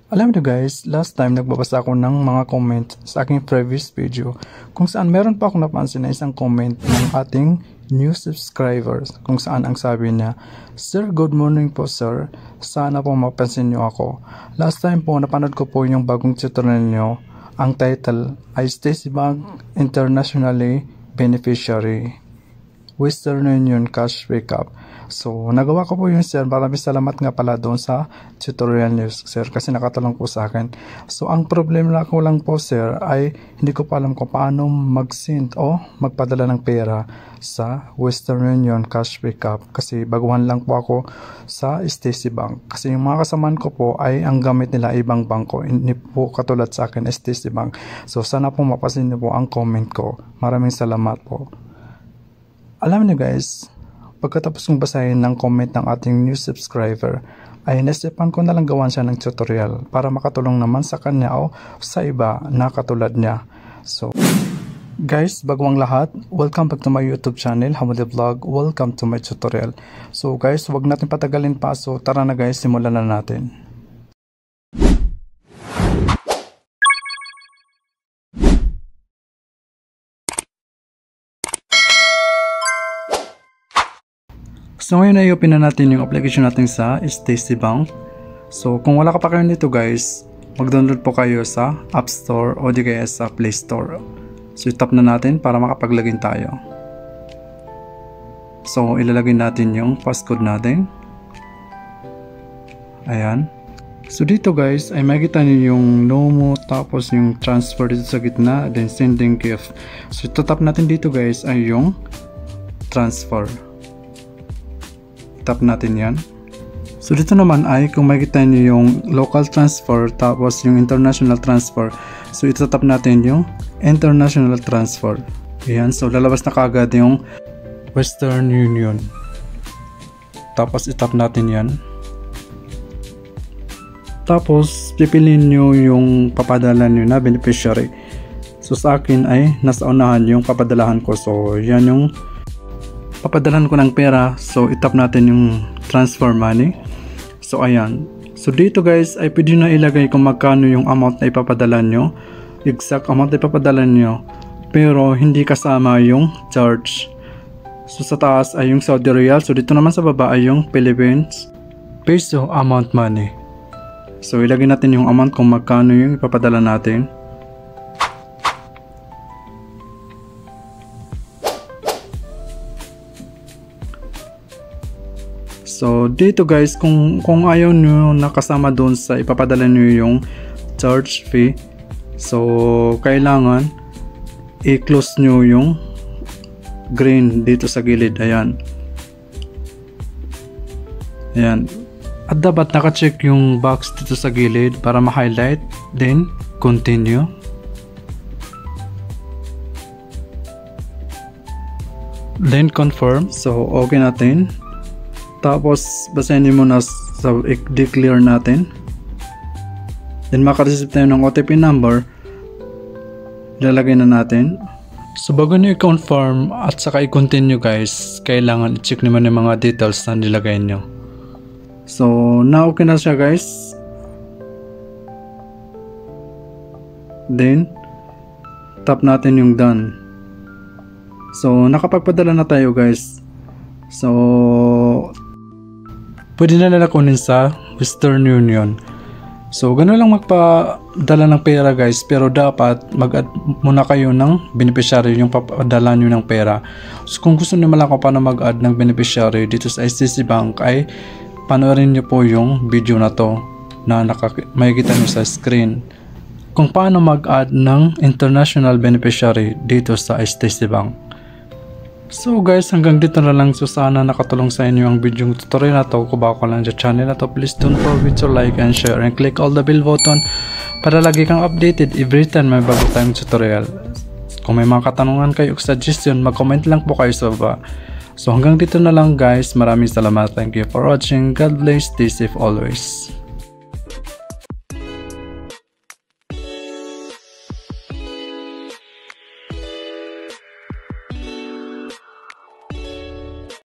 Alam niyo guys, last time nagbabasa ako ng mga comment sa aking previous video kung saan meron pa akong napansin na isang comment ng ating new subscribers kung saan ang sabi niya, "Sir, good morning po sir. Sana po mapansin niyo ako. Last time po napanood ko po yung bagong tutorial niyo. Ang title ay Stacy Bank Internationally Beneficiary Western Union Cash Recap." So, nagawa ko po yun sir. Maraming salamat nga pala doon sa tutorial news sir kasi nakatulong po sa akin. So, ang problema ko lang po sir ay hindi ko pa alam kung paano mag-send o magpadala ng pera sa Western Union Cash Recap kasi baguhan lang po ako sa Stacy Bank. Kasi yung mga kasamaan ko po ay ang gamit nila ibang bangko. Hindi po katulad sa akin Stacy Bank. So, sana po mapasin niyo po ang comment ko. Maraming salamat po. Alam niyo guys, pagkatapos kong basahin ng comment ng ating new subscriber, ay nasipan ko na lang gawan siya ng tutorial para makatulong naman sa kanya o sa iba na katulad niya. So, guys, bago ang lahat, welcome back to my YouTube channel, Hamudi Vlog. Welcome to my tutorial. So guys, wag natin patagalin pa. So tara na guys, simulan na natin. So ngayon ay open na natin yung application natin sa Stacy Bank. So kung wala ka pa kayo nito guys, mag-download po kayo sa App Store o di kaya sa Play Store. So itap na natin para makapag-login tayo. So ilalagay natin yung passcode natin. Ayan. So dito guys ay makikita niyo yung Nomo tapos yung transfer dito sa gitna, then sending gift. So itatap natin dito guys ay yung transfer. Tap natin yan. So dito naman ay kung makikita niyo yung local transfer tapos yung international transfer. So itatap natin yung international transfer. Ayan, so lalabas na kaagad yung Western Union. Tapos itap natin yan. Tapos pipiliin nyo yung papadala nyo na beneficiary. So sa akin ay nasa unahan yung papadalahan ko. So yan yung papadalhan ko ng pera. So itap natin yung transfer money. So ayan. So dito guys ay pwede na ilagay kung magkano yung amount na ipapadala nyo, exact amount na ipapadala nyo, pero hindi kasama yung charge. So sa taas ay yung Saudi Riyal. So dito naman sa baba ay yung Philippines peso amount money. So ilagay natin yung amount kung magkano yung ipapadala natin. So dito guys, kung ayaw nyo nakasama doon sa ipapadala nyo yung charge fee, so kailangan i-close nyo yung green dito sa gilid. Ayan. Ayan. At dapat naka-check yung box dito sa gilid para ma-highlight. Then continue. Then confirm. So okay natin. Tapos basahin mo na sa declare natin. Then makareceive tayo ng OTP number. Ilalagay na natin. So bago nyo i-confirm at saka i-continue guys, kailangan i-check naman yung mga details na nilagay nyo. So na okay na siya guys. Then tap natin yung done. So nakapagpadala na tayo guys. So pwede na nila kunin sa Western Union. So gano'n lang magpadala ng pera guys, pero dapat mag-add muna kayo ng beneficiary yung papadala nyo ng pera. So kung gusto nyo malang kung paano mag-add ng beneficiary dito sa STC Bank ay panoorin nyo po yung video na to na makikita nyo sa screen kung paano mag-add ng international beneficiary dito sa STC Bank. So guys, hanggang dito na lang. So sana nakatulong sa inyo ang video tutorial na to. Kung bago ka lang sa channel na to, please don't forget to like and share and click all the bell button para lagi kang updated every time may bago tayong tutorial. Kung may mga katanungan kayo o suggestion, mag-comment lang po kayo sa baba. So hanggang dito na lang guys. Maraming salamat. Thank you for watching. God bless. Stay safe always.